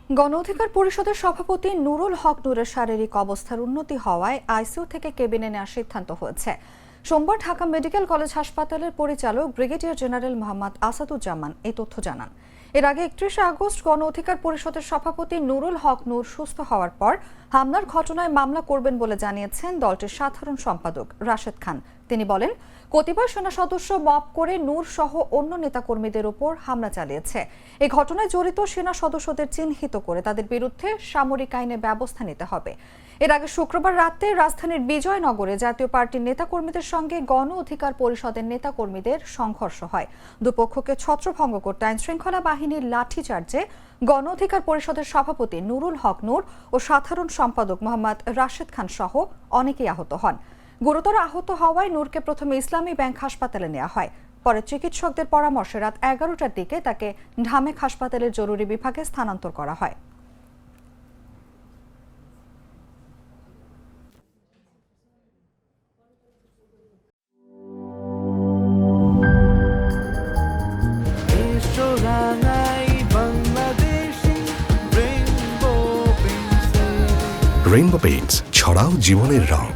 গণ অধিকার পরিষদের সভাপতি নুরুল হক নূরের শারীরিক অবস্থার উন্নতি হওয়ায় আইসিইউ থেকে কেবিনে নেওয়ার সিদ্ধান্ত হয়েছে। সোমবার ঢাকা মেডিকেল কলেজ হাসপাতালের পরিচালক ব্রিগেডিয়ার জেনারেল মোহাম্মদ আসাদুজ্জামান এই তথ্য জানান। এর আগে ৩১ আগস্ট গণ অধিকার পরিষদের সভাপতি নুরুল হক নূর সুস্থ হওয়ার পর হামলার ঘটনায় মামলা করবেন বলে জানিয়েছেন দলটির সাধারণ সম্পাদক রাশেদ খান। তিনি বলেন, কতিপয় সেনা সদস্য মব করে নূর সহ অন্য নেতাকর্মীদের উপর হামলা চালিয়েছে। এই ঘটনায় জড়িত সেনা সদস্যদের চিহ্নিত করে তাদের বিরুদ্ধে সামরিক আইনে ব্যবস্থা নিতে হবে। এর আগে শুক্রবার রাতে রাজধানীর বিজয়নগরে জাতীয় পার্টির নেতাকর্মীদের সঙ্গে গণ অধিকার পরিষদের নেতাকর্মীদের সংঘর্ষ হয়। দুপক্ষকে ছত্রভঙ্গ করতে আইনশৃঙ্খলা বাহিনীর লাঠিচার্জে গণ অধিকার পরিষদের সভাপতি নুরুল হক নূর ও সাধারণ সম্পাদক মোহাম্মদ রাশেদ খান সহ অনেকেই আহত হন। গুরুতর আহত হওয়ায় নূরকে প্রথমে ইসলামী ব্যাংক হাসপাতালে নেওয়া হয়। পরে চিকিৎসকদের পরামর্শে রাত 11টার দিকে তাকে ঢামেক হাসপাতালের জরুরি বিভাগে স্থানান্তর করা হয়। রেইনবো পেইন্টস, ছড়াও জীবনের রং।